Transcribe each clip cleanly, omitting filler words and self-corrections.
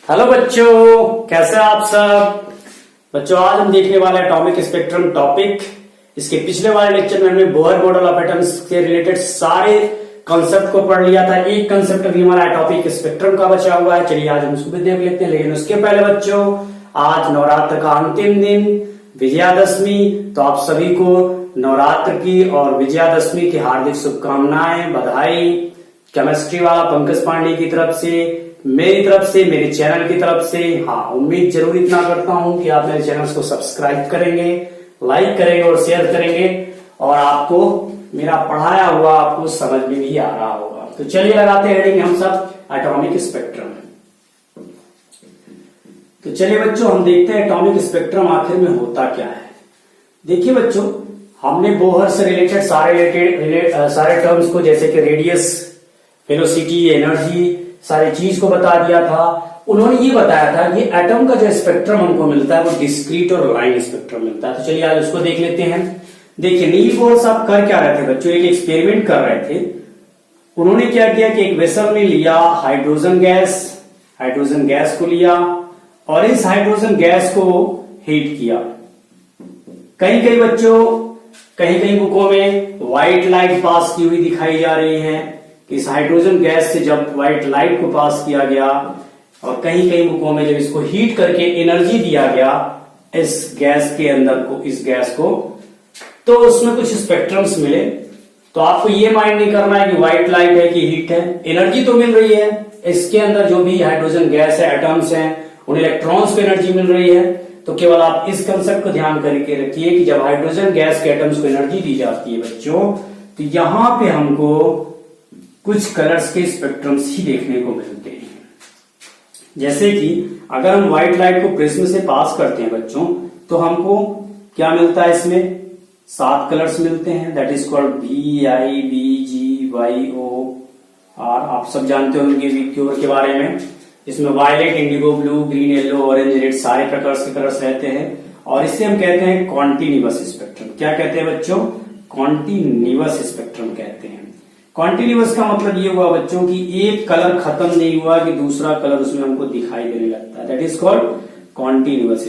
Hello बच्चों, कैसे आप सब बच्चों। आज हम देखने वाले एटॉमिक स्पेक्ट्रम टॉपिक। इसके पिछले वाले लेक्चर में हमने बोहर मॉडल ऑफ एटम्स के रिलेटेड सारे कॉन्सेप्ट को पढ़ लिया था। एक कॉन्सेप्ट अभी हमारा एटॉमिक स्पेक्ट्रम का बचा हुआ है। चलिए आज हम उसको भी देख लेते हैं, लेकिन उसके पहले बच्चों आज नवरात्र का अंतिम दिन विजयादशमी। तो आप सभी को नवरात्र की और विजयादशमी की हार्दिक शुभकामनाएं, बधाई। केमिस्ट्री वाला पंकज पांडे की तरफ से, मेरी तरफ से, मेरे चैनल की तरफ से। हाँ, उम्मीद जरूर इतना करता हूं कि आप मेरे चैनल को सब्सक्राइब करेंगे, लाइक करेंगे और शेयर करेंगे, और आपको मेरा पढ़ाया हुआ आपको समझ में भी आ रहा होगा। तो चलिए लगाते हैं हेडिंग हम सब एटॉमिक स्पेक्ट्रम। तो चलिए बच्चों हम देखते हैं एटॉमिक स्पेक्ट्रम आखिर में होता क्या है। देखिए बच्चों, हमने बोहर से रिलेटेड सारे टर्म्स को, जैसे कि रेडियस, वेलोसिटी, एनर्जी, सारी चीज को बता दिया था। उन्होंने ये बताया था कि एटम का जो स्पेक्ट्रम हमको मिलता है वो डिस्क्रीट और लाइन स्पेक्ट्रम मिलता है। तो चलिए आज उसको देख लेते हैं। देखिए नील बोहर साहब कर क्या रहे थे बच्चों, एक एक्सपेरिमेंट कर रहे थे। उन्होंने क्या किया कि एक वेसल में लिया हाइड्रोजन गैस को लिया और इस हाइड्रोजन गैस को हीट किया। कहीं कहीं बुकों में व्हाइट लाइट पास की हुई दिखाई जा रही है कि इस हाइड्रोजन गैस से जब व्हाइट लाइट को पास किया गया, और कहीं कहीं बुकों में जब इसको हीट करके एनर्जी दिया गया इस गैस के अंदर को, इस गैस को, तो उसमें कुछ स्पेक्ट्रम्स मिले। तो आपको ये माइंड नहीं करना है कि व्हाइट लाइट है कि हीट है, एनर्जी तो मिल रही है। इसके अंदर जो भी हाइड्रोजन गैस है, एटम्स हैं, उन इलेक्ट्रॉन्स को एनर्जी मिल रही है। तो केवल आप इस कंसेप्ट को ध्यान करके रखिए कि जब हाइड्रोजन गैस के एटम्स को एनर्जी दी जाती है बच्चों, तो यहां पे हमको कुछ कलर्स के स्पेक्ट्रम्स ही देखने को मिलते हैं। जैसे कि अगर हम व्हाइट लाइट को प्रिज्म से पास करते हैं बच्चों, तो हमको क्या मिलता है, इसमें 7 कलर्स मिलते हैं। That is called VIBGYOR। आप सब जानते होंगे VQR के बारे में। इसमें violet, indigo, blue, green, yellow, orange, red सारे प्रकार के कलर्स रहते हैं। और इसे हम कहते हैं कॉन्टिन्यूअस स्पेक्ट्रम। क्या कहते हैं बच्चों? कॉन्टिन्यूअस स्पेक्ट्रम कहते हैं। कॉन्टिन्यूअस का मतलब ये हुआ बच्चों कि एक कलर खत्म नहीं हुआ कि दूसरा कलर उसमें हमको दिखाई देने लगता है। That is called continuous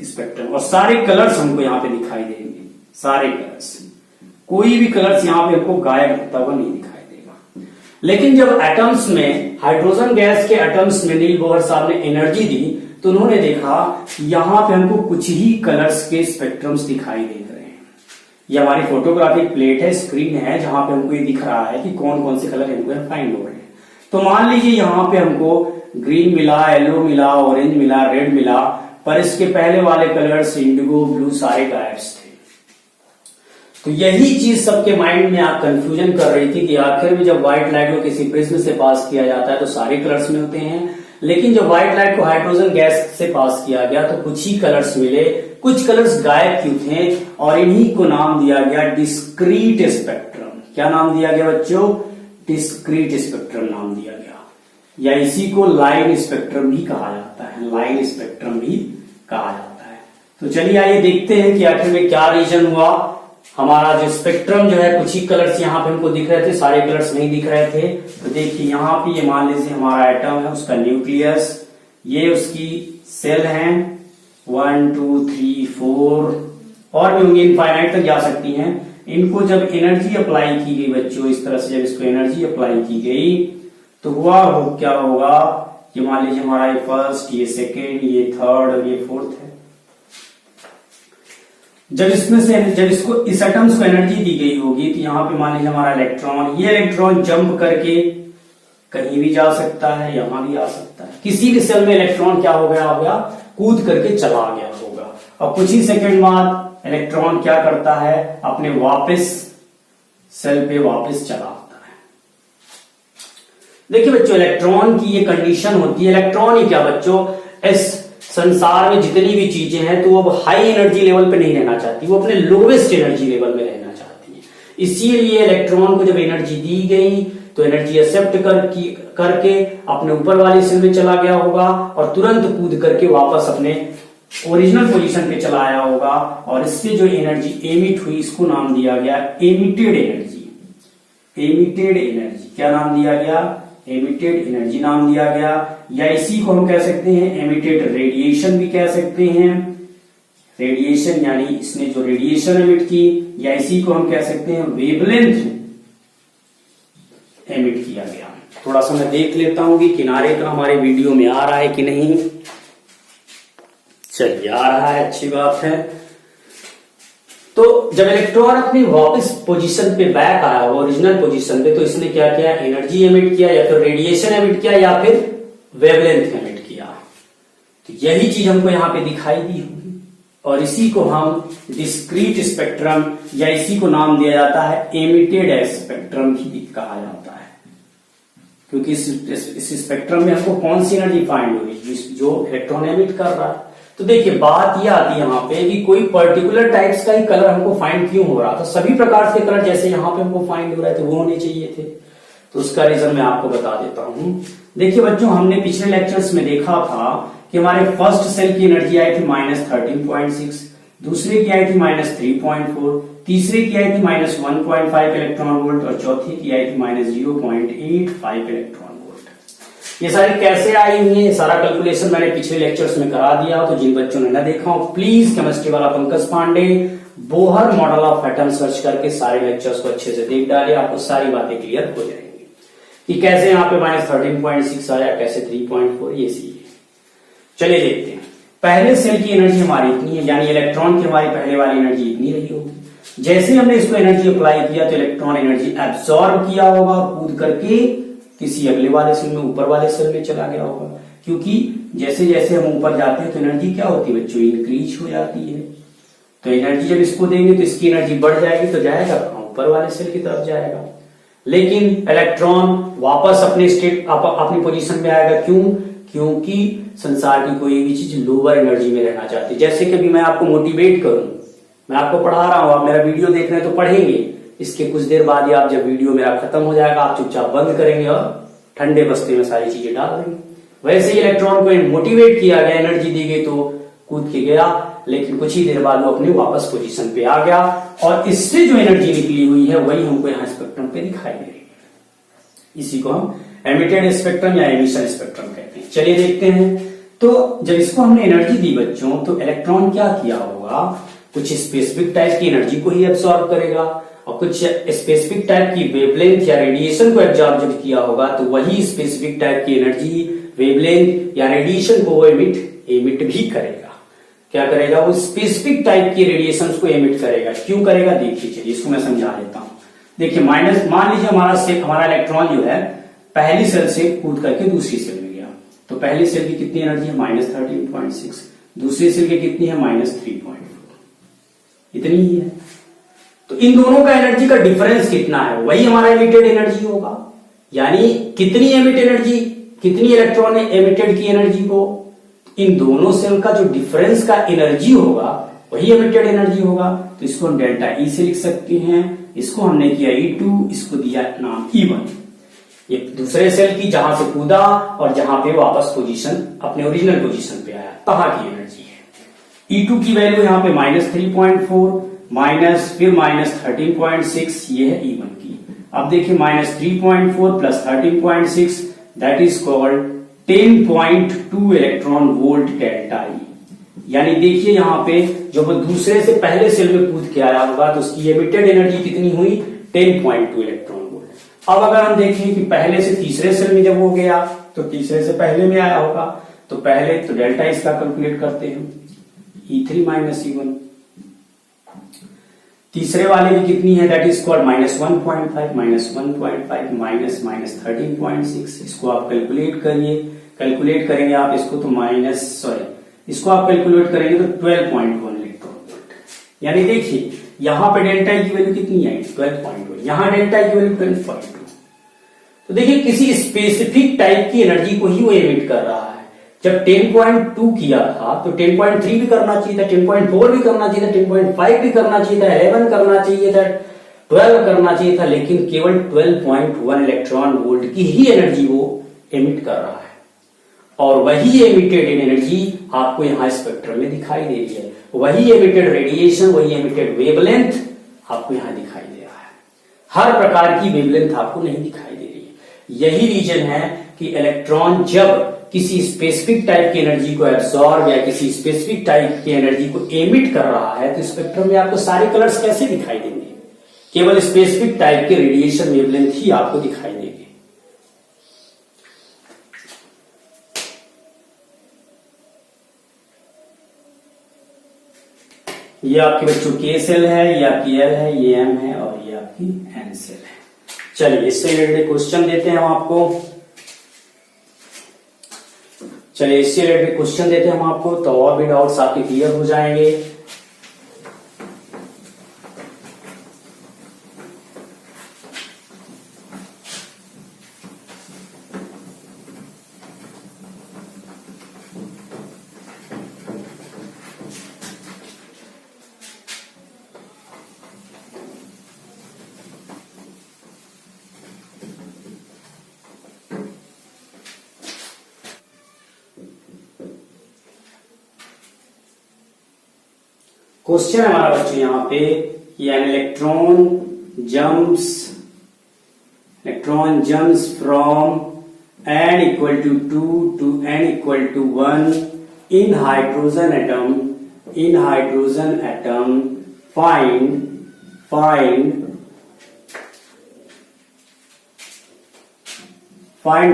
spectrum. और सारे कलर्स हमको यहाँ पे दिखाई देंगे, सारे कलर्स, कोई भी कलर्स यहाँ पे हमको गायब होता हुआ नहीं दिखाई देगा। लेकिन जब एटम्स में, हाइड्रोजन गैस के एटम्स में नील बोहर साहब ने एनर्जी दी, तो उन्होंने देखा यहाँ पे हमको कुछ ही कलर्स के स्पेक्ट्रम्स दिखाई दे रहे हैं। ये हमारी फोटोग्राफिक प्लेट है, स्क्रीन है, जहां पे हमको ये दिख रहा है कि कौन कौन से कलर हमको फाइंड हो रहे हैं। तो मान लीजिए यहाँ पे हमको ग्रीन मिला, येलो मिला, ऑरेंज मिला, रेड मिला, पर इसके पहले वाले कलर्स इंडिगो, ब्लू सारे गायब थे। तो यही चीज सबके माइंड में आप कंफ्यूजन कर रही थी कि आखिर में जब व्हाइट लाइट को किसी प्रिज्म से पास किया जाता है तो सारे कलर्स मिलते हैं, लेकिन जब व्हाइट लाइट को हाइड्रोजन गैस से पास किया गया तो कुछ ही कलर्स मिले, कुछ कलर्स गायब क्यों थे? और इन्हीं को नाम दिया गया डिस्क्रीट स्पेक्ट्रम। क्या नाम दिया गया बच्चों? डिस्क्रीट स्पेक्ट्रम नाम दिया गया, या इसी को लाइन स्पेक्ट्रम भी कहा जाता है। लाइन स्पेक्ट्रम भी कहा जाता है। तो चलिए आइए देखते हैं कि आखिर में क्या रीजन हुआ। हमारा जो स्पेक्ट्रम जो है, कुछ ही कलर्स यहाँ पे हमको दिख रहे थे, सारे कलर्स नहीं दिख रहे थे। तो देखिए यहाँ पे ये मान लीजिए हमारा एटम है, उसका न्यूक्लियस, ये उसकी सेल है, 1 2 3 4 और भी होंगी, इनफाइनाइट तक जा सकती हैं। इनको जब एनर्जी अप्लाई की गई बच्चों, इस तरह से जब इसको एनर्जी अप्लाई की गई तो क्या होगा, ये मान लीजिए हमारा ये फर्स्ट, ये सेकेंड, ये थर्ड और ये फोर्थ है। जब इसको इस एटम्स को एनर्जी दी गई होगी तो यहाँ पे मान लीजिए हमारा इलेक्ट्रॉन, ये इलेक्ट्रॉन जंप करके कहीं भी जा सकता है, यहां भी आ सकता है। किसी भी सेल में इलेक्ट्रॉन क्या हो गया, कूद करके चला गया होगा। और कुछ ही सेकंड बाद इलेक्ट्रॉन क्या करता है, अपने वापस सेल पे वापस चला आता है। देखिए बच्चों, इलेक्ट्रॉन की ये कंडीशन होती है। इलेक्ट्रॉन ही क्या बच्चों, इस संसार में जितनी भी चीजें हैं तो वो अब हाई एनर्जी लेवल पे नहीं रहना चाहती, वो अपने लोवेस्ट एनर्जी लेवल में रहना चाहती है। इसीलिए इलेक्ट्रॉन को जब एनर्जी दी गई तो एनर्जी एक्सेप्ट करके अपने ऊपर वाली सेल में चला गया होगा और तुरंत कूद करके वापस अपने ओरिजिनल पोजीशन पे चला आया होगा। और इससे जो एनर्जी एमिट हुई, इसको नाम दिया गया एमिटेड एनर्जी। एमिटेड एनर्जी क्या नाम दिया गया? एमिटेड एनर्जी नाम दिया गया, या इसी को हम कह सकते हैं एमिटेड रेडिएशन भी कह सकते हैं। रेडिएशन यानी इसने जो रेडिएशन एमिट की, या इसी को हम कह सकते हैं वेवलेंथ एमिट किया गया। थोड़ा सा मैं देख लेता हूं कि किनारे का हमारे वीडियो में आ रहा है कि नहीं। चलिए आ रहा है, अच्छी बात है। तो जब इलेक्ट्रॉन अपनी वापस पोजीशन पे बैक आया, ओरिजिनल पोजीशन पे, तो इसने क्या किया, एनर्जी एमिट किया, या फिर रेडिएशन एमिट किया, या फिर वेवलेंथ एमिट किया। तो यही चीज हमको यहां पे दिखाई दी होगी, और इसी को हम डिस्क्रीट स्पेक्ट्रम, या इसी को नाम दिया जाता है एमिटेड स्पेक्ट्रम भी कहा जाता है। क्योंकि इस स्पेक्ट्रम में हमको कौन सी एनर्जी फाइंड होगी, जो इलेक्ट्रॉन एमिट कर रहा है। तो देखिए बात यह आती है यहाँ पे कि कोई पर्टिकुलर टाइप्स का ही कलर हमको फाइंड क्यों हो रहा था। सभी प्रकार के कलर जैसे यहाँ पे हमको फाइंड हो रहे थे वो होने चाहिए थे। तो उसका रीजन मैं आपको बता देता हूं। देखिए बच्चों, हमने पिछले लेक्चर्स में देखा था कि हमारे फर्स्ट सेल की एनर्जी आई थी -13.6, दूसरे की आई थी -3.4, तीसरे की आई थी -1.5 इलेक्ट्रॉन वोल्ट, और चौथे की आई थी -0.85 इलेक्ट्रॉन वोल्ट। ये सारी कैसे आई हुई है, सारा कैलकुलेशन मैंने पिछले लेक्चर्स में करा दिया। तो जिन बच्चों ने न देखा हो, प्लीज केमिस्ट्री वाला Pankaj Pandey Bohr model of atom search करके सारे लेक्चर्स को अच्छे से देख डाले, आपको सारी बातें क्लियर हो जाएंगी कि कैसे यहाँ पे -13.6 आया, कैसे 3.4, ये सी। चलिए देखते हैं। पहले सेल की एनर्जी हमारी इतनी है, यानी इलेक्ट्रॉन की हमारी पहले वाली एनर्जी इतनी रही होगी। जैसे हमने इसको एनर्जी अप्लाई किया तो इलेक्ट्रॉन एनर्जी एब्सॉर्ब किया होगा, कूद करके किसी अगले वाले सेल में, ऊपर वाले सेल में चला गया होगा। क्योंकि जैसे जैसे हम ऊपर जाते हैं तो एनर्जी क्या होती है बच्चों, इंक्रीज हो जाती है। तो एनर्जी जब इसको देंगे तो इसकी एनर्जी बढ़ जाएगी, तो जाएगा ऊपर वाले सेल की तरफ जाएगा। लेकिन इलेक्ट्रॉन वापस अपने स्टेट अपनी पोजीशन पे आएगा। क्यों? क्योंकि संसार की कोई भी चीज लोअर एनर्जी में रहना चाहती है। जैसे कि अभी मैं आपको मोटिवेट करूं, मैं आपको पढ़ा रहा हूं, आप मेरा वीडियो देख रहे हैं तो पढ़ेंगे, इसके कुछ देर बाद ही आप जब वीडियो मेरा खत्म हो जाएगा आप चुपचाप बंद करेंगे और ठंडे बस्ते में सारी चीजें डाल देंगे। वैसे ही इलेक्ट्रॉन को मोटिवेट किया गया, एनर्जी दी गई तो कूद के गया, लेकिन कुछ ही देर बाद वो अपने वापस पोजीशन पे आ गया, और इससे जो एनर्जी निकली हुई है वही हमको यहाँ स्पेक्ट्रम पे दिखाई दे रही है। इसी को हम एमिटेड स्पेक्ट्रम या एमिशन स्पेक्ट्रम कहते हैं। चलिए देखते हैं। तो जब इसको हमने एनर्जी दी बच्चों, तो इलेक्ट्रॉन क्या किया होगा, कुछ स्पेसिफिक टाइप की एनर्जी को ही एब्सॉर्ब करेगा, और कुछ स्पेसिफिक टाइप की वेवलेंथ या रेडिएशन को एब्सॉर्ब जब किया होगा तो वही स्पेसिफिक टाइप की एनर्जी, वेवलेंथ या रेडिएशन को वो एमिट भी करेगा। क्या करेगा, वो स्पेसिफिक टाइप की रेडिएशन को एमिट करेगा। क्यों करेगा देखिए, चलिए इसको मैं समझा देता हूं। देखिए मान लीजिए हमारा इलेक्ट्रॉन जो है पहली सेल से कूद करके दूसरी सेल में गया, तो पहली सेल की कितनी एनर्जी है -13.6, दूसरी सेल की कितनी है -3.4, इतनी ही है। तो इन दोनों का एनर्जी का डिफरेंस कितना है, वही हमारा एमिटेड एनर्जी होगा। यानी कितनी एमिट एनर्जी, कितनी इलेक्ट्रॉन ने एमिटेड की एनर्जी को, इन दोनों सेल का जो डिफरेंस का एनर्जी होगा वही एमिटेड एनर्जी होगा। तो इसको हम डेल्टा ई से लिख सकते हैं, इसको हमने किया E2, इसको दिया नाम E1। ये दूसरे सेल की जहां से कूदा और जहां पे वापस पोजीशन अपने ओरिजिनल पोजीशन पे आया, तहां की एनर्जी है। E2 की वैल्यू यहाँ पे -3.4 फिर -13.6, ये है E1 की। अब देखिए -3.4 + 13.6 that is called 10.2 electron volt delta E. यानी देखिए यहाँ पे जब वो दूसरे से पहले सेल में कूद के आया होगा तो उसकी एमिटेड एनर्जी कितनी हुई, 10.2 इलेक्ट्रॉन वोल्ट। अब अगर हम देखें कि पहले से तीसरे सेल में जब वो गया तो तीसरे से पहले में आया होगा, तो पहले तो डेल्टा इसका कैलकुलेट करते हैं, E3 - E1। तीसरे वाले की कितनी है, दैट इज कॉल्ड -1.5 -13.6। इसको आप कैलकुलेट करेंगे आप इसको तो इसको आप कैलकुलेट करेंगे तो 12.1 इलेक्ट्रॉन वोल्ट। यानी देखिए यहां पे डेल्टा की वैल्यू कितनी आई, 12.1, यहां डेल्टा की वैल्यू 12.2। तो देखिए किसी स्पेसिफिक टाइप की एनर्जी को ही वो एमिट कर रहा है। जब 10.2 किया था तो 10.3 भी करना चाहिए था, 10.4 भी करना चाहिए था, 10.5 भी करना चाहिए था, 11 करना चाहिए था, 12 करना चाहिए था, लेकिन केवल 12.1 इलेक्ट्रॉन वोल्ट की ही एनर्जी वो एमिट कर रहा है। और वही एमिटेड एनर्जी आपको यहां स्पेक्ट्रम में दिखाई दे रही है, वही एमिटेड रेडिएशन, वही एमिटेड वेवलेंथ आपको यहां दिखाई दे रहा है। हर प्रकार की वेवलेंथ आपको नहीं दिखाई दे रही है। यही रीजन है कि इलेक्ट्रॉन जब किसी स्पेसिफिक टाइप की एनर्जी को एब्सॉर्ब या किसी स्पेसिफिक टाइप की एनर्जी को एमिट कर रहा है तो स्पेक्ट्रम में आपको सारे कलर्स कैसे दिखाई देंगे? केवल स्पेसिफिक टाइप के रेडिएशन वेवलेंथ ही आपको दिखाई देंगे। ये आपके बच्चों के सेल है, ये आपकी एल है, ये एम है और ये आपकी एन सेल है। चलिए इससे रिलेटेड क्वेश्चन देते हैं हम आपको। चलिए इससे रिलेटेड क्वेश्चन देते हैं हम आपको, तो और भी डाउट्स आपके क्लियर हो जाएंगे। क्वेश्चन है हमारा बच्चों यहाँ पे कि an electron jumps from n equal to 2 to n equal to 1 in hydrogen atom find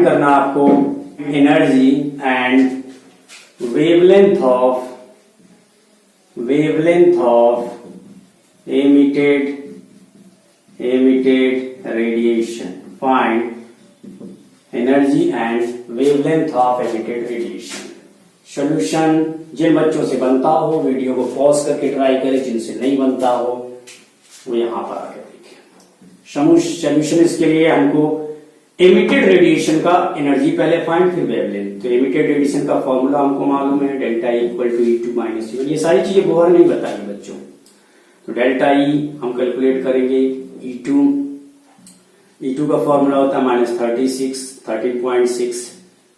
करना आपको energy and wavelength of emitted radiation. Find energy and wavelength of emitted radiation. Solution जिन बच्चों से बनता हो वीडियो को पॉज करके try करें, जिनसे नहीं बनता हो वो यहां पर आके देखें। सॉल्यूशन इसके लिए हमको एमिटेड रेडिएशन का एनर्जी पहले फाइंड, फिर वेवलेंथ। तो एमिटेड रेडिएशन का फॉर्मूला हमको मालूम है, delta E equal to E2 minus E1। ये सारी चीजें बोहर नहीं बताई बच्चों। तो डेल्टा ई हम कैलकुलेट करेंगे, E2 का फॉर्मूला होता है -13.6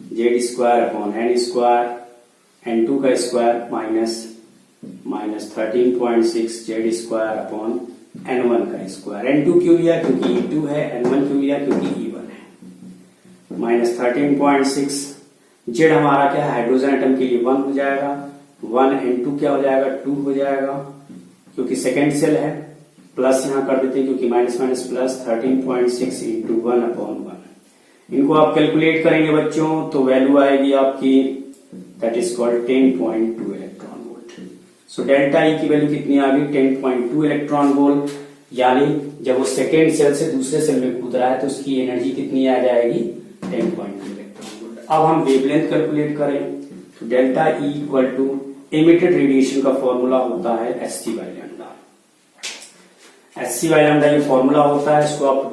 Z square upon N square, N2 का square -13.6 Z square upon N1 का स्क्वायर। N2 क्यों लिया? क्योंकि E2 है। N1 क्यों लिया? क्योंकि E1 है। -13.6 जेड हमारा क्या है? हाइड्रोजन एटम के लिए 1 हो जाएगा। 1 N2 क्या हो जाएगा? 2 हो जाएगा, क्योंकि सेकेंड सेल है। प्लस यहां कर देते हैं क्योंकि minus minus plus 13.6 into 1 upon 1। इनको आप कैलकुलेट करेंगे बच्चों तो वैल्यू आएगी आपकी, that is called 10.2 electron volt. So delta E की वैल्यू कितनी आ गई? 10.2 इलेक्ट्रॉन वोल्ट। यानी जब वो सेकेंड सेल से दूसरे सेल में कूद रहा है तो उसकी एनर्जी कितनी आ जाएगी? 10.2 इलेक्ट्रॉन वोल्ट। अब हम वेवलेंथ कैलकुलेट करें तो delta E equal to emitted radiation का फॉर्मूला होता है Sc/λ। Sc/λ ये फॉर्मूला होता है, इसको आप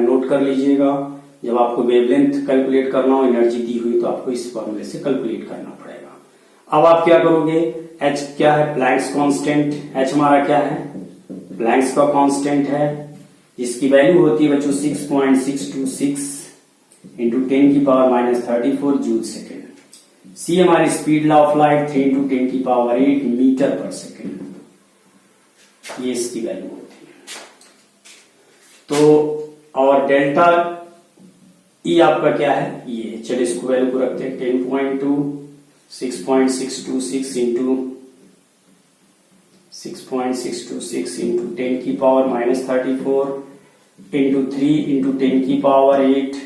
नोट कर लीजिएगा। जब आपको वेवलेंथ कैलकुलेट करना हो, एनर्जी दी हुई, तो आपको इस फॉर्मूले से कैलकुलेट करना पड़ेगा। अब आप क्या करोगे? H क्या है? Planck's constant. H हमारा क्या है? प्लैंक्स का कांस्टेंट है, जिसकी वैल्यू होती है बच्चों 6.626 इंटू 10 की पावर -34 जूल सेकेंड। C हमारी speed law of light 3 into 10 की पावर 8 मीटर पर सेकेंड, ये इसकी वैल्यू होती है। तो और डेल्टा ई आपका क्या है? ये चलिए इसको वैल्यू को रखते हैं 10.2 6.626 इंटू 6.626 इंटू 10 की पावर -34 इंटू 3 इंटू 10 की पावर 8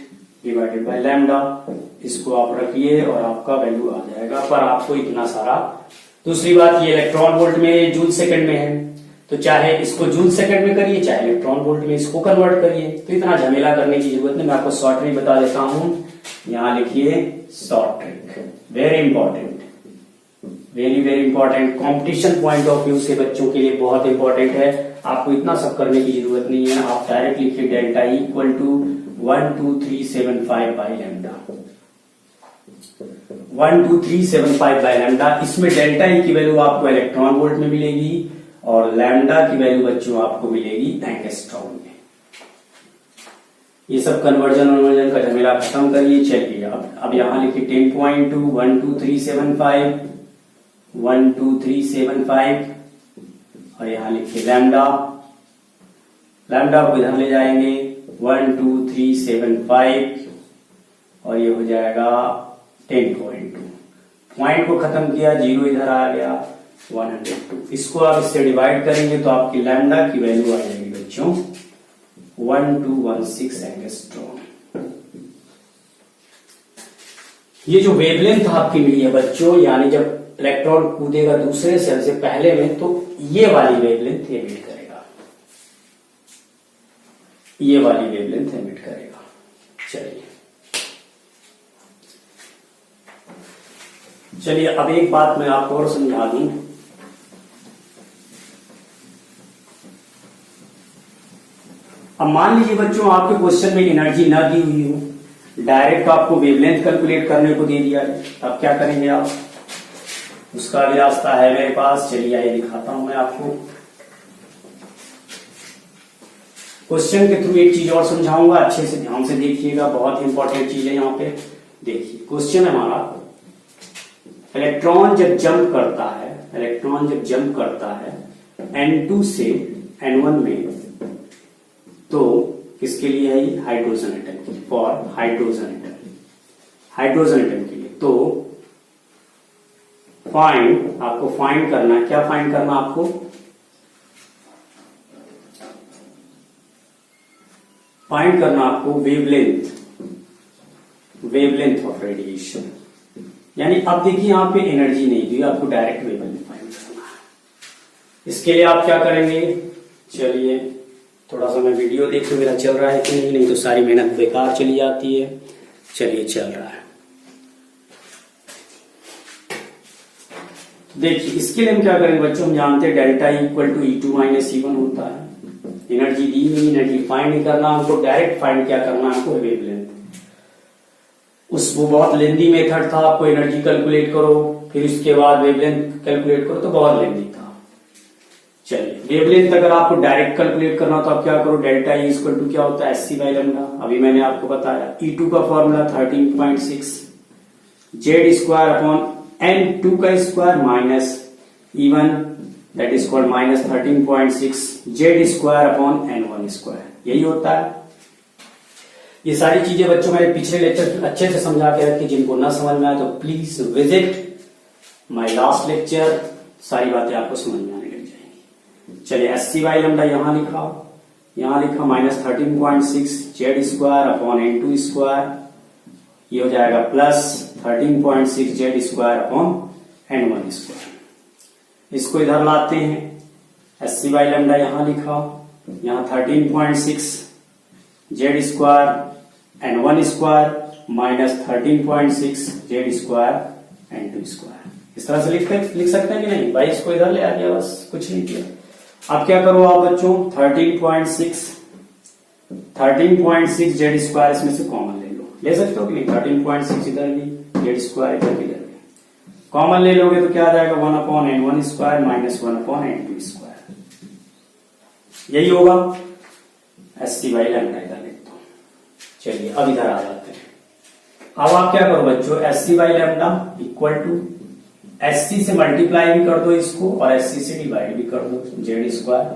डिवाइडेड बाय लैम्डा। इसको आप रखिए और आपका वैल्यू आ जाएगा। पर आपको इतना सारा, दूसरी बात ये इलेक्ट्रॉन वोल्ट में जूल सेकंड में है, तो चाहे इसको जूल सेकंड में करिए चाहे इलेक्ट्रॉन वोल्ट में इसको कन्वर्ट करिए, तो इतना झमेला करने की जरूरत नहीं। मैं आपको शॉर्ट ट्रिक बता देता हूं। यहां लिखिए short trick, very important, very important. Competition point of view से बच्चों के लिए बहुत इंपॉर्टेंट है। आपको इतना सब करने की जरूरत नहीं है। आप डायरेक्ट लिखिए delta E equal to 12375 by lambda, 12375 by lambda. इसमें डेल्टा ई की वैल्यू आपको इलेक्ट्रॉन वोल्ट में मिलेगी और लैम्डा की वैल्यू बच्चों आपको मिलेगी एंगस्ट्रॉम में। ये सब कन्वर्जन का झमेला खत्म करिए। चलिए अब यहां लिखिए 10.2 12375 और यहां लिखिए लैम्डा को इधर ले जाएंगे 12375 और ये हो जाएगा 10.2। पॉइंट को खत्म किया, 0 इधर आ गया, 102। इसको आप इससे डिवाइड करेंगे तो आपकी लैम्डा की वैल्यू आ जाएगी बच्चों 1216 एंगस्ट्रॉम। ये जो वेवलेंथ आपकी मिली है बच्चों, यानी जब इलेक्ट्रॉन कूदेगा दूसरे सेल से पहले में, तो ये वाली वेवलेंथ एमिट करेगा, ये वाली वेवलेंथ एमिट करेगा। चलिए अब एक बात मैं आपको और समझा दूं। अब मान लीजिए बच्चों आपके क्वेश्चन में एनर्जी ना दी हुई हो, डायरेक्ट आपको वेवलेंथ कैलकुलेट करने को दे दिया है, अब क्या करेंगे आप? उसका भी रास्ता है मेरे पास, चलिए आइए दिखाता हूं मैं आपको। क्वेश्चन के थ्रू एक चीज और समझाऊंगा, अच्छे से ध्यान से देखिएगा, बहुत ही इंपॉर्टेंट चीज है यहाँ पे। देखिए क्वेश्चन हमारा, इलेक्ट्रॉन जब जंप करता है, इलेक्ट्रॉन जब जंप करता है N2 से N1 में, तो किसके लिए है? हाइड्रोजन एटम के, for hydrogen atom, hydrogen atom के लिए। तो फाइंड, आपको फाइंड करना है, क्या फाइंड करना आपको? फाइंड करना आपको वेवलेंथ, वेवलेंथ ऑफ रेडिएशन। यानी अब देखिए यहां पे एनर्जी नहीं दी, आपको डायरेक्ट वेवलेंथ फाइंड करना है। इसके लिए आप क्या करेंगे? चलिए थोड़ा सा मैं वीडियो देखूं मेरा चल रहा है कि नहीं तो सारी मेहनत बेकार चली जाती है। चलिए चल रहा है। देखिए इसके लिए हम क्या करेंगे बच्चों, हम जानते हैं delta equal to E2 minus E1 होता है। एनर्जी दी हुई, एनर्जी फाइंड नहीं करना हमको, डायरेक्ट फाइंड क्या करना है आपको? वेवलेंथ। वो बहुत लेंदी मेथड था, आपको एनर्जी कैलकुलेट करो फिर उसके बाद वेवलेंथ कैलकुलेट करो, तो बहुत लेंदी था। चलिए वेवलेंथ अगर आपको डायरेक्ट कैलकुलेट करना तो आप क्या करो? डेल्टा ई इक्वल टू क्या होता है? SC by lambda. अभी मैंने आपको बताया E2 का formula 13.6 Z square upon N2 का square minus E1 that is called minus 13.6 Z square upon N1 square, यही होता है। ये सारी चीजें बच्चों मैंने पिछले लेक्चर अच्छे से समझा के रखी, जिनको ना समझ में आए तो please visit my last lecture, सारी बातें आपको समझ में आने लग जाएंगी। चलिए SC बाई लैम्डा यहां लिखा, यहां लिखा minus 13.6 Z square upon N2 square, ये हो जाएगा plus 13.6 Z square upon N1 square. इसको इधर लाते हैं, SC बाई लैम्डा यहां लिखा, यहां 13.6 Z square N1 square minus 13.6 Z square N2 square. इस तरह से लिख सकते हैं कि नहीं भाई? इसको इधर ले आ गया, बस कुछ नहीं किया। अब क्या करो आप बच्चों, 13.6 जेड स्क्वायर इसमें से कॉमन ले सकते हो कि नहीं? 13.6 इधर भी, जेड स्क्वायर इधर भी, कॉमन ले लोगे तो क्या आ जाएगा? 1 upon N1 square minus 1 upon N2 square, यही होगा। SC बाई लैम्डा इधर लिख दो। चलिए अब इधर आ जाते हैं। अब आप क्या करो बच्चों, SC by lambda equal to SC से मल्टीप्लाई भी कर दो इसको और SC से डिवाइड भी कर दो, Z square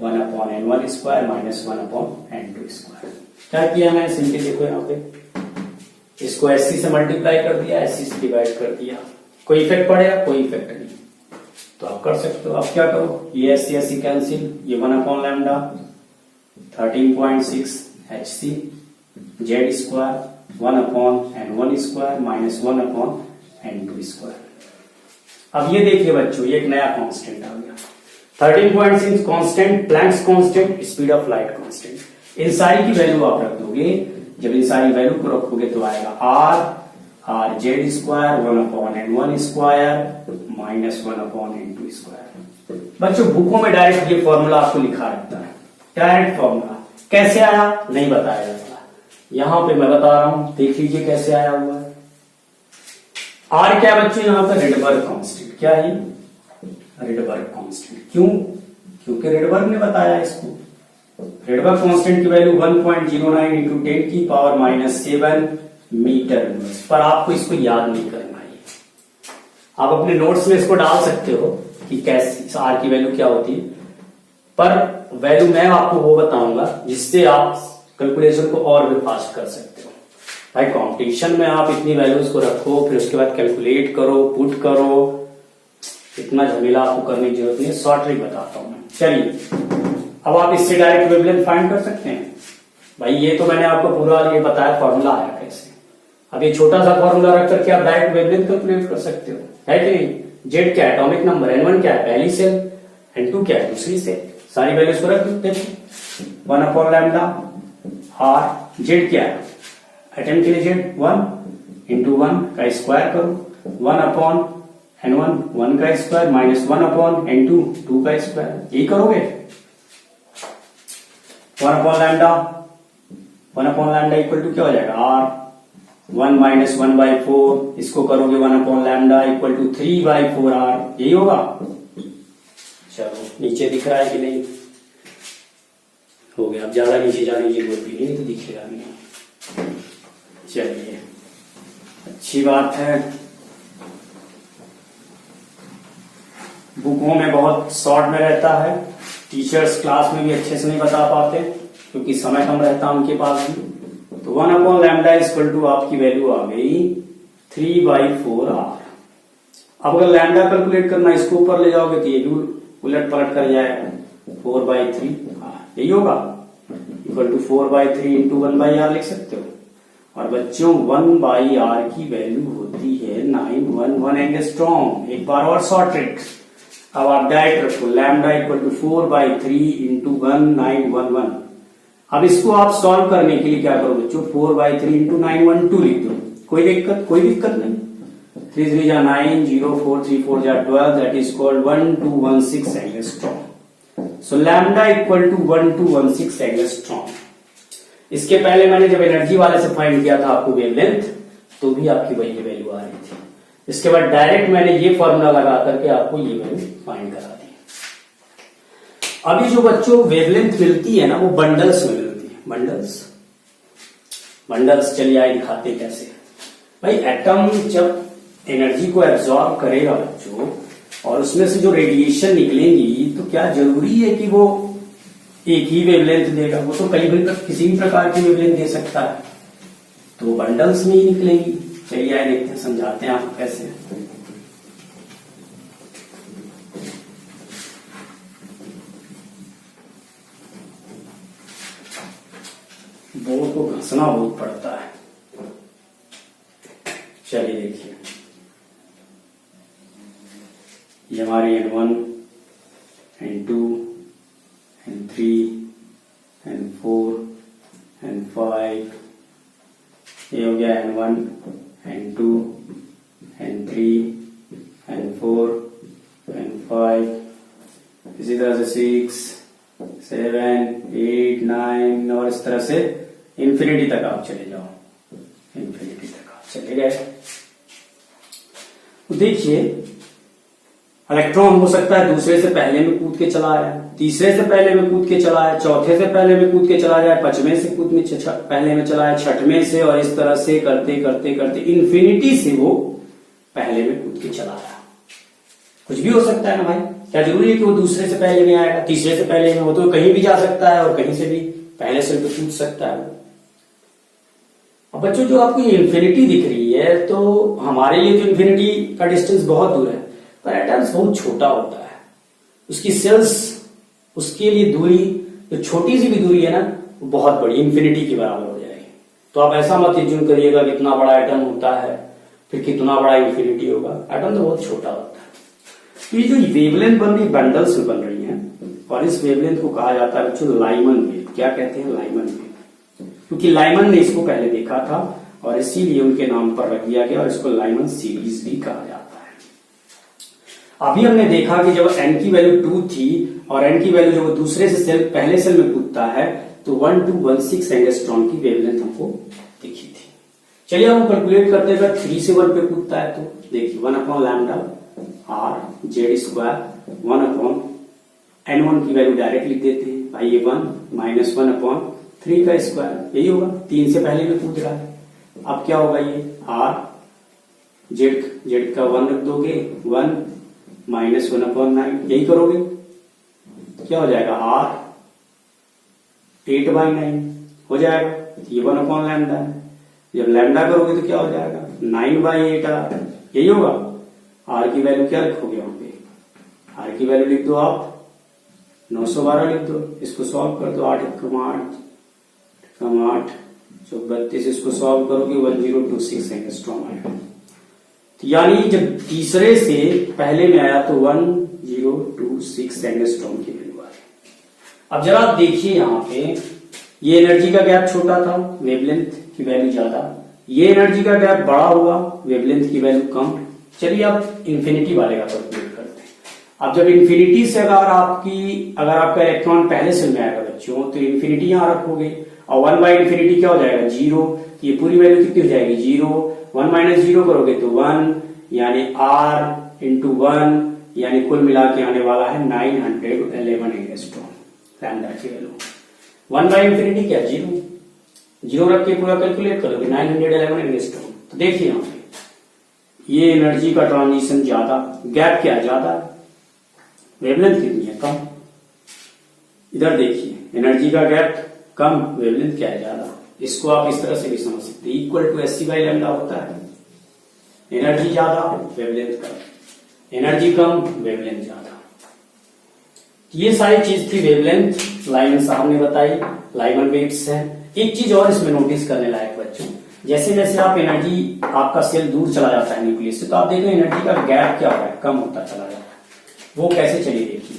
1 upon N1 square minus 1 upon N2 square. क्या किया मैंने? सिंपली देखो यहाँ पे, इसको SC से मल्टीप्लाई कर दिया, SC से डिवाइड कर दिया, कोई इफेक्ट पड़ेगा? कोई इफेक्ट नहीं, तो आप कर सकते हो। अब क्या करो, ये SC कैंसिल, ये 1 upon lambda 13.6 HC Z square 1 upon N1 square minus 1 upon N2 square. अब ये देखिए बच्चों, ये एक नया कांस्टेंट आ गया, 13.6 constant, Planck's constant, speed of light constant. इन सारी की वैल्यू आप रख दोगे, जब इन सारी वैल्यू को रखोगे तो आएगा R Z square 1 upon N1 square minus 1 upon N2 square. बच्चों बुकों में डायरेक्ट ये फॉर्मूला आपको लिखा रहता है, डायरेक्ट फॉर्मूला। कैसे आया नहीं बताया जाता, यहां पे मैं बता रहा हूं, देख लीजिए कैसे आया हुआ है। R क्या बच्चों? यहां पर रिडबर्ग कांस्टेंट। क्या है? Rydberg constant. क्यों? क्योंकि रिडबर्ग ने बताया इसको। रिडबर्ग कांस्टेंट की वैल्यू 1.09 इंटू 10 की पावर माइनस 7 मीटर इनवर्स। पर आपको इसको याद नहीं करना है, आप अपने नोट्स में इसको डाल सकते हो कि कैसे आर की वैल्यू क्या होती है, पर वैल्यू मैं आपको वो बताऊंगा जिससे आप कैलकुलेशन को और भी फास्ट कर सकते हो। भाई कंपटीशन में आप इतनी वैल्यूज को रखो, फिर उसके बाद कैलकुलेट करो, पुट करो, इतना झमेला आपको करने की जरूरत नहीं है। शॉर्ट ट्रिक बताता हूं मैं। चलिए अब आप इससे डायरेक्ट वेवलेंथ फाइंड कर सकते हैं। भाई ये तो मैंने आपको पूरा ये बताया, फॉर्मूला आया कैसे। अब ये छोटा सा फॉर्मूला रख करके आप डायरेक्ट वेवलेंथ कैलकुलेट कर सकते हो, है कि नहीं। जेड क्या है, एटॉमिक नंबर, N1 क्या है, पहली सेल, N2 क्या है, दूसरी सेल। सारी वैल्यूज को रख देते हैं। 1/λ r। जेड क्या है, एटम के लिए जेड 1 इंटू 1 का स्क्वायर करो, 1/N1 1 का स्क्वायर माइनस 1/N2 2 का स्क्वायर, यही करोगे। 1/λ इक्वल टू क्या हो जाएगा, r 1 माइनस 1/4, इसको करोगे 1/λ इक्वल टू 3/4r, यही होगा। चलो नीचे दिख रहा है कि नहीं, हो गया। अब ज्यादा नीचे जाने की जरूरत भी नहीं, तो दिखेगा नहीं। चलिए अच्छी बात है। बुकों में बहुत शॉर्ट में रहता है, टीचर्स क्लास में भी अच्छे से नहीं बता पाते क्योंकि समय कम रहता उनके पास भी। तो 1/λ इक्वल टू आपकी वैल्यू आ गई 3/4r। अब अगर लैम्डा कैलकुलेट करना, इसको ऊपर ले जाओगे तो ये भी उलट पलट कर जाएगा, 4/3 यही होगा, इक्वल टू 4/3 इंटू 1/r लिख सकते हो। और बच्चों 1/r की वैल्यू होती है 911 एंगस्ट्रॉम। एक बार और शॉर्ट ट्रिक, अब आप डायरेक्ट रखो लैम्डा इक्वल टू 4/3 इंटू 1911। अब इसको आप सॉल्व करने के लिए क्या करो बच्चों, 4/3 इंटू 912 लिख दो। कोई दिक्कत नहीं। 3 3 जा 9, 0 4 3 4 जा 12, that is called 1216 angstrom. So lambda equal to 1216 angstrom. इसके पहले मैंने जब एनर्जी वाले से फाइंड किया था आपको वेवलेंथ, तो भी आपकी वही वैल्यू आ रही थी। इसके बाद डायरेक्ट मैंने ये फॉर्मूला लगा करके आपको ये वैल्यू फाइंड करा दी। अभी जो बच्चों वेवलेंथ मिलती है ना, वो बंडल्स में मिलती है। बंडल्स चलिए आए दिखाते कैसे। भाई एटम जब एनर्जी को एब्जॉर्ब करेगा बच्चों, और उसमें से जो रेडिएशन निकलेंगी, तो क्या जरूरी है कि वो एक ही वेवलेंथ देगा? वो तो किसी भी प्रकार की वेवलेंथ दे सकता है, तो बंडल्स में ही निकलेंगी। चलिए आए देखते हैं, समझाते हैं आपको कैसे। बोर्ड को घसना बहुत पड़ता है। चलिए देखिए, ये हमारी N1 N2 N3 N4 N5, ये हो गया N1 N2 N3 N4 N5, इसी तरह से 6 7 8 9 और इस तरह से इंफिनिटी तक आप चले जाओ, इंफिनिटी तक आप चले गए। तो देखिए इलेक्ट्रॉन हो सकता है दूसरे से पहले में कूद के चला आया, तीसरे से पहले में कूद के चला आया, चौथे से पहले में कूद के चला जाए, पांचवें से पहले में चला आया, छठवें से, और इस तरह से करते करते करते इंफिनिटी से वो पहले में कूद के चला आया। कुछ भी हो सकता है ना भाई, क्या जरूरी है कि वो दूसरे से पहले में आएगा, तीसरे से पहले में? वो तो कहीं भी जा सकता है और कहीं से भी पहले से तो कूद सकता है। अब बच्चों जो आपको ये इंफिनिटी दिख रही है, तो हमारे लिए तो इंफिनिटी का डिस्टेंस बहुत दूर है, पर एटम्स बहुत छोटा होता है। उसकी सेल्स, उसके लिए दूरी, जो छोटी सी भी दूरी है ना, वो बहुत बड़ी इंफिनिटी के बराबर हो जाएगी। तो आप ऐसा मत इज्यूम करिएगा कितना बड़ा एटम होता है फिर कितना बड़ा इंफिनिटी होगा। एटम तो बहुत छोटा होता है। तो ये जो वेवलेंथ बन रही, बंडल्स में बन रही है, और इस वेवलेंथ को कहा जाता है बच्चों लाइमन वेव। क्या कहते हैं? लाइमन वेव, क्योंकि लाइमन ने इसको पहले देखा था और इसीलिए उनके नाम पर रख दिया गया, और इसको लाइमन सीरीज भी कहा जाता है। अभी हमने देखा कि जब n की वैल्यू 2 थी और n की वैल्यू जब दूसरे से पहले सेल में कूदता है, तो 1216 एंगस्ट्रॉम की वेवलेंथ हमको दिखी थी। चलिए हम कैलकुलेट करते हैं, 3 से 1 पे कूदता है तो देखिए 1/λ r जेड स्क्वायर 1/N1 की वैल्यू डायरेक्ट लिख देते हैं भाई, ये 1 माइनस 1/3 का स्क्वायर, यही होगा। 3 से पहले में कूद रहा है। अब क्या होगा, ये r जेड का 1 रख दोगे, 1 माइनस 1/9, यही करोगे, क्या हो जाएगा, r 8/9 हो जाएगा। ये 1/λ है। जब लैम्डा करोगे तो क्या हो जाएगा 9/8R, यही होगा। आर की वैल्यू क्या लिखोगे वहां पे, आर की वैल्यू लिख दो आप 912 लिख दो। इसको सॉल्व कर दो, 8 कम 8 32, इसको सॉल्व करोगे 1026 एंगस्ट्रॉम आएगा। तो यानी जब तीसरे से पहले में आया तो 1026 एंगस्ट्रॉम की वैल्यू आ रही। अब जरा आप देखिए यहाँ पे, ये एनर्जी का गैप छोटा था, वेवलेंथ की वैल्यू ज्यादा, ये एनर्जी का गैप बड़ा हुआ, वेवलेंथ की वैल्यू कम। चलिए आप इंफिनिटी वाले का कैलकुलेट करते हैं। अब जब इंफिनिटी से अगर आपका इलेक्ट्रॉन पहले सेल में आएगा बच्चों, तो इंफिनिटी यहां रखोगे और 1/इंफिनिटी क्या हो जाएगा 0, तो ये पूरी वैल्यू कितनी हो जाएगी 0, 1 माइनस 0 करोगे तो 1, यानी R इंटू 1, यानी कुल मिला के आने वाला है 911 एंगस्ट्रॉम लैम्डा की वैल्यू। 1/इंफिनिटी क्या 0 रख के पूरा कैलकुलेट करोगे 911 एंगस्ट्रॉम। तो देखिए यहाँ पे ये एनर्जी का ट्रांजिशन ज्यादा, गैप क्या ज्यादा, वेवलेंथ कितनी है कम। इधर देखिए एनर्जी का गैप कम, वेवलेंथ क्या है ज्यादा। इसको आप इस तरह से भी समझ सकते हैं, इक्वल टू SC/λ होता है। एनर्जी ज्यादा वेवलेंथ कम, एनर्जी कम वेवलेंथ ज्यादा। ये सारी चीज थी वेवलेंथ। लाइमन साहब ने बताई, लाइमन वेव्स है। एक चीज और इसमें नोटिस करने लायक बच्चों, जैसे जैसे आप एनर्जी, आपका सेल दूर चला जाता है न्यूक्लियस से, तो आप देखो एनर्जी का गैप क्या होता है, कम होता चला जाता है। वो कैसे, चलिए देखिए।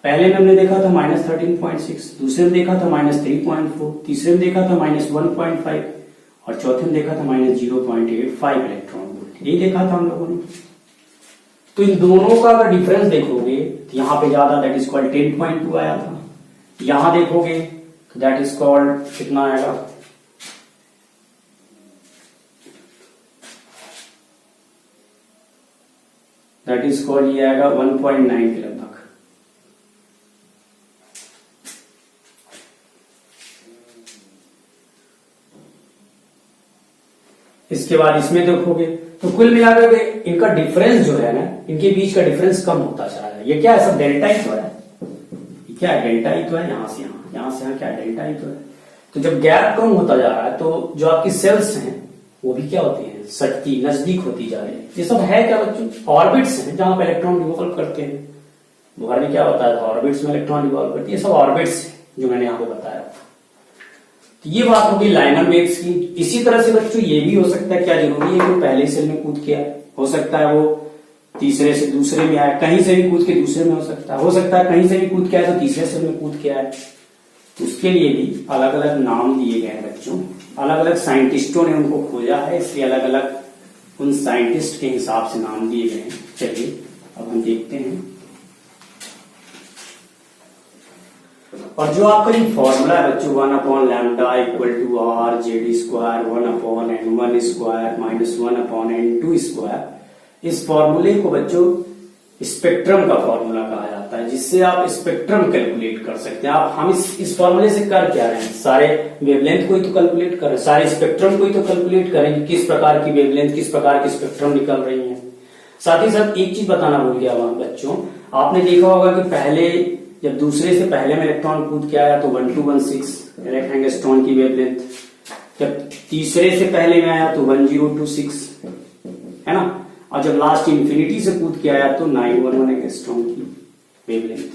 पहले में हमने देखा था -13.6, दूसरे में देखा था -3.4, तीसरे में देखा था -1.5 और चौथे में देखा था -0.85 इलेक्ट्रॉन वोल्ट। यही देखा था हम लोगों ने। तो इन दोनों का अगर डिफरेंस देखोगे तो यहाँ पे ज्यादा, दैट इज कॉल्ड 10.2 आया था। यहां देखोगे तो दैट इज कॉल्ड कितना आएगा, दैट इज कॉल्ड ये आएगा 1.9 के लगभग। इसके बाद इसमें देखोगे तो कुल मिलाकर इनका डिफरेंस जो है ना, इनके बीच का डिफरेंस कम होता चला जाए। ये क्या है, सब डेल्टा ही तो है। ये क्या है, डेल्टा ही तो है। यहां से यहां क्या है, डेल्टा ही तो है। तो जब गैप कम होता जा रहा है तो जो आपकी सेल्स हैं वो भी क्या होती है, सटती, नजदीक होती जा रही है। ये सब है क्या बच्चों, ऑर्बिट्स हैं जहां पे इलेक्ट्रॉन रिवॉल्व करते हैं। बाहर में क्या होता है, ऑर्बिट्स में इलेक्ट्रॉन रिवॉल्व करती है। ये सब ऑर्बिट्स जो मैंने यहाँ पे बताया। तो ये बात होगी लाइमन वेव्स की। इसी तरह से बच्चों ये भी हो सकता है, क्या जरूरी है कि पहले सेल में कूद के आए, हो सकता है वो तीसरे से दूसरे में आए, कहीं से भी कूद के दूसरे में हो सकता है कहीं से भी कूद के आए तो तीसरे सेल में कूद के आए। तो उसके लिए भी अलग अलग नाम दिए गए हैं बच्चों, अलग अलग साइंटिस्टों ने उनको खोजा है, इसलिए अलग अलग उन साइंटिस्ट के हिसाब से नाम दिए गए हैं। चलिए अब हम देखते हैं। और जो आपका ये फॉर्मूला है बच्चों 1/λ equal to R Z², 1/N1² minus 1/N2², इस फॉर्मूले को बच्चों स्पेक्ट्रम का फॉर्मूला कहा जाता है, जिससे आप स्पेक्ट्रम कैलकुलेट कर सकते हैं। हम इस फॉर्मूले से कर क्या रहे हैं, सारे वेवलेंथ को ही तो कैलकुलेट कर रहे हैं, सारे स्पेक्ट्रम को ही तो कैलकुलेट करेंगे, किस प्रकार की वेवलेंथ, किस प्रकार की स्पेक्ट्रम निकल रही है। साथ ही साथ एक चीज बताना भूल गया बच्चों, आपने देखा होगा कि पहले जब दूसरे से पहले में इलेक्ट्रॉन कूद के आया तो 1216 एंगस्ट्रॉन की वेवलेंथ, जब तीसरे से पहले में आया तो 1026, है ना, और जब लास्ट इंफिनिटी से कूद के आया तो 911 एंगस्ट्रॉन की वेवलेंथ।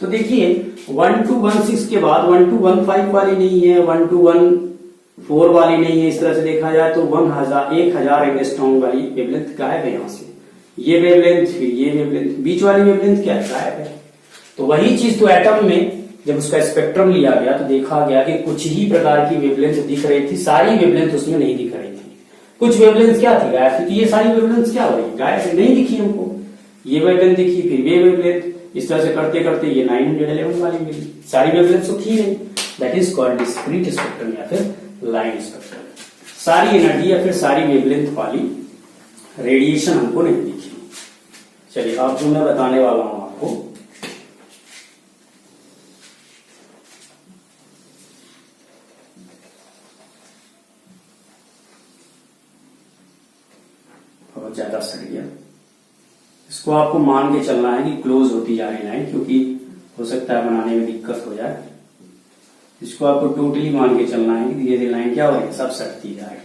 तो देखिए 1216 के बाद 1215 वाली नहीं है, 1214 वाली नहीं है, इस तरह से देखा जाए तो 1000 एंगस्ट्रॉन वाली वेवलेंथ गायब है। यहां से ये वेवलेंथ, फिर ये वेवलेंथ, बीच वाली वेवलेंथ क्या है, गायब है। तो वही चीज तो एटम में जब उसका स्पेक्ट्रम लिया गया तो देखा गया कि कुछ ही प्रकार की वेवलेंथ दिख रही थी, सारी वेवलेंथ उसमें नहीं दिख रही थी। कुछ वेवलेंथ क्या थी, गायब थी। तो ये सारी वेवलेंथ क्या हो रही, गायब नहीं दिखी हमको। ये वेवलेंथ दिखी, फिर ये वेवलेंथ, इस तरह से करते करते ये 911 वाली मिली, सारी वेवलेंथ तो थी नहीं। That is called discrete spectrum या फिर लाइन स्पेक्ट्रम। सारी एनर्जी या फिर सारी वेवलेंथ वाली रेडिएशन हमको नहीं दिखी। चलिए अब जो मैं बताने वाला हूं आपको, बहुत ज्यादा सट गया, इसको आपको मान के चलना है कि क्लोज होती जा रही लाइन, क्योंकि हो सकता है बनाने में दिक्कत हो जाए। इसको आपको टोटली मान के चलना है कि धीरे धीरे लाइन क्या हो रही है, सब सटती जा रही है।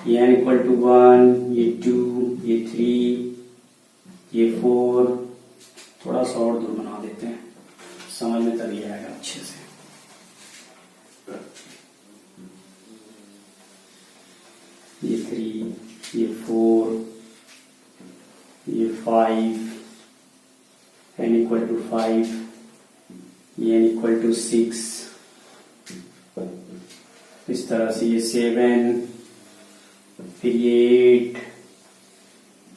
ये n इक्वल टू 1, ये 2, ये 3, ये 4, थोड़ा सा और दूर बना देते हैं, समझ में तभी आएगा अच्छे से। ये 3, ये 4, ये 5, n इक्वल टू 5, ये n इक्वल टू 6, इस तरह से ये 7, फिर ये 8,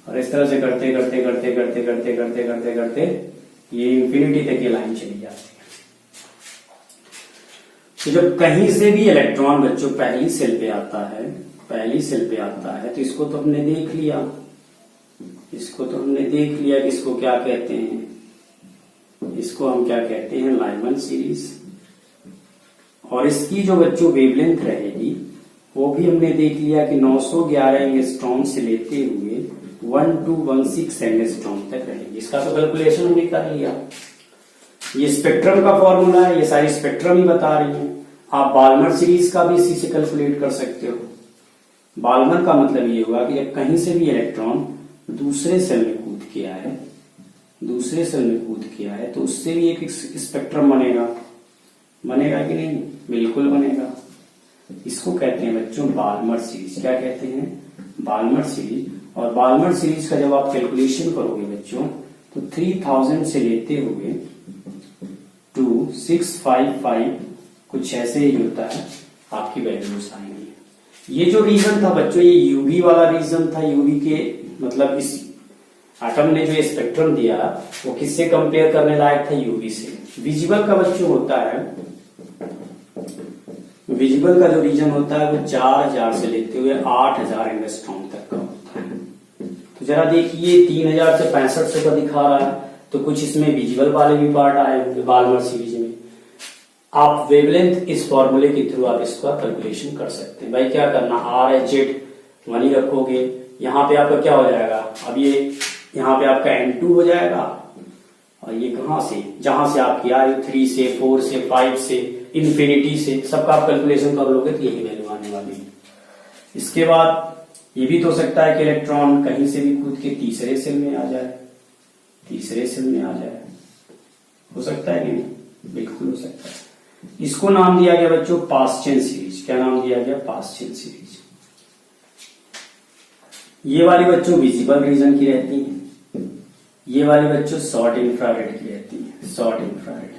और इस तरह से करते करते करते करते करते करते करते करते ये इंफिनिटी तक ये लाइन चली जाती है। तो जब कहीं से भी इलेक्ट्रॉन बच्चों पहली सेल पे आता है, तो इसको तो हमने देख लिया, कि इसको क्या कहते हैं, इसको हम क्या कहते हैं, लाइमन सीरीज। और इसकी जो बच्चों वेवलेंथ रहेगी वो भी हमने देख लिया कि 911 एंगस्ट्रॉम से लेते हुए 1216 एंगस्ट्रॉम तक रहेगी। इसका तो कैलकुलेशन हमने कर लिया। ये स्पेक्ट्रम का फॉर्मूला है, ये सारी स्पेक्ट्रम ही बता रही है। आप बाल्मर सीरीज का भी इसी से कैलकुलेट कर सकते हो। बाल्मर का मतलब ये हुआ कि जब कहीं से भी इलेक्ट्रॉन दूसरे सेल में कूद के आए तो उससे भी एक स्पेक्ट्रम बनेगा कि नहीं? बिल्कुल बनेगा। इसको कहते हैं बच्चों बाल्मर सीरीज। क्या कहते हैं? Balmer series. और बाल्मर सीरीज का जब आप कैलकुलेशन करोगे बच्चों तो 3000 से लेते हुए 2655 कुछ ऐसे ही होता है, आपकी वैल्यूज आएंगी। ये जो रीजन था बच्चों, ये यूवी वाला रीजन था। यूवी के मतलब इस एटम ने जो स्पेक्ट्रम दिया वो किससे कंपेयर करने लायक था? यूवी से। विजिबल का बच्चों होता है, विजिबल का जो रीजन होता है वो 4000 से लेते हुए 8000 एंगस्ट्रॉम तक का होता है। तो जरा देखिए 3000 से 6500 का दिखा रहा है, तो कुछ इसमें विजिबल वाले भी पार्ट आए होंगे बाल्मर सीरीज में। आप वेवलेंथ इस फॉर्मूले के थ्रू आप इसका कैलकुलेशन कर सकते हैं। भाई क्या करना, आर एच जेड वही रखोगे, यहाँ पे आपका क्या हो जाएगा, अब ये यहाँ पे आपका N2 हो जाएगा, और ये कहां से, जहां से आपकी आई 3 से 4 से 5 से इंफिनिटी से सबका आप कैलकुलेशन कर लोगे तो यही वैल्यू आने वाली है। इसके बाद ये भी तो हो सकता है कि इलेक्ट्रॉन कहीं से भी कूद के तीसरे सेल में आ जाए, हो सकता है कि नहीं? बिल्कुल हो सकता है। इसको नाम दिया गया बच्चों पास्चेन सीरीज। क्या नाम दिया गया? पास्चेन सीरीज। ये वाली बच्चों विजिबल रीजन की रहती है, ये वाली बच्चों शॉर्ट इंफ्रारेड की रहती है। शॉर्ट इंफ्रारेड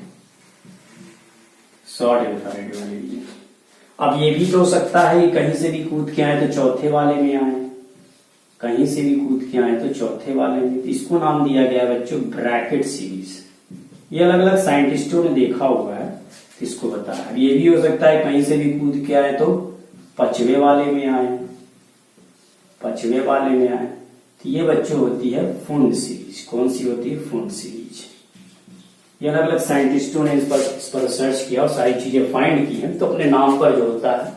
वाली रीजन। अब ये भी तो हो सकता है कि कहीं से भी कूद के आए तो चौथे वाले में आए, तो इसको नाम दिया गया बच्चों ब्रैकेट सीरीज। ये अलग अलग साइंटिस्टों ने देखा हुआ है, इसको बताया। अब ये भी हो सकता है कहीं से भी कूद के आए तो पांचवे वाले में आए, तो ये बच्चों होती है फुंड सीरीज। कौन सी होती है? फुंड सीरीज। ये अलग अलग साइंटिस्टों ने इस पर रिसर्च किया और सारी चीजें फाइंड की हैं, तो अपने नाम पर जो होता है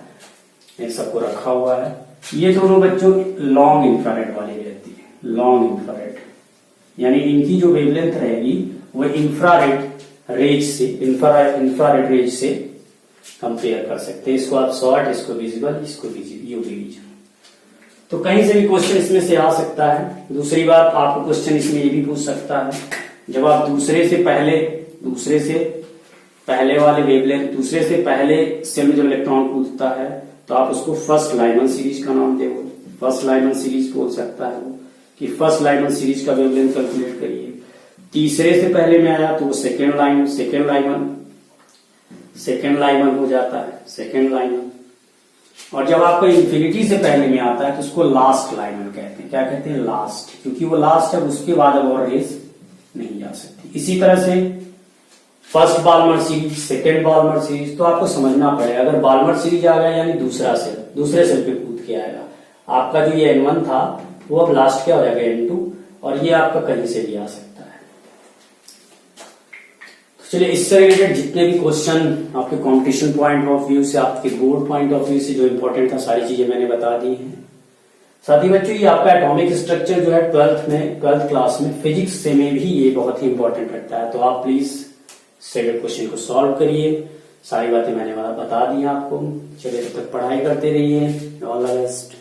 इन सबको रखा हुआ है। ये दोनों बच्चों लॉन्ग इंफ्रारेड वाली रहती है। लॉन्ग इंफ्रारेड यानी इनकी जो वेवलेंथ रहेगी वो इंफ्रारेड रेज से कंपेयर कर सकते हैं। इसको आप शॉर्ट, इसको विजिबल, इसको यूवी रीजन। तो कहीं से भी क्वेश्चन इसमें से आ सकता है। दूसरी बात, आपको क्वेश्चन इसमें ये भी पूछ सकता है, जब आप दूसरे से पहले वाले वेवलेंथ, दूसरे से पहले सेल में जब इलेक्ट्रॉन कूदता है तो आप उसको फर्स्ट लाइमन सीरीज का नाम दोगे। फर्स्ट लाइमन सीरीज बोल सकता है वो, कि फर्स्ट लाइमन सीरीज का वेवलेंथ कैलकुलेट करिए। तीसरे से पहले में आया तो वो सेकेंड लाइमन हो जाता है, सेकेंड लाइमन। और जब आपको इंफिनिटी से पहले में आता है तो उसको लास्ट लाइमन कहते हैं। क्या कहते हैं? लास्ट, क्योंकि वो लास्ट है, उसके बाद अब और रेज नहीं जा सकती। इसी तरह से first Balmer series, second Balmer series, तो आपको समझना पड़ेगा। अगर बाल्मर सीरीज आ गया यानी दूसरे सेल पे कूद के आएगा। आपका जो ये N1 था वो अब लास्ट क्या हो जाएगा? N2, और ये आपका कहीं से भी आ सकता है। तो चलिए, इससे रिलेटेड जितने भी क्वेश्चन आपके कॉम्पिटिशन पॉइंट ऑफ व्यू से, आपके बोर्ड पॉइंट ऑफ व्यू से जो इंपॉर्टेंट था, सारी चीजें मैंने बता दी हैं। साथ ही बच्चों ये आपका एटॉमिक स्ट्रक्चर जो है 12th क्लास में फिजिक्स से में भी ये बहुत ही इंपॉर्टेंट रखता है। तो आप प्लीज सेकंड क्वेश्चन को सॉल्व करिए। सारी बातें मैंने बता दी आपको। चलिए, तब तक पढ़ाई करते रहिए। All the best.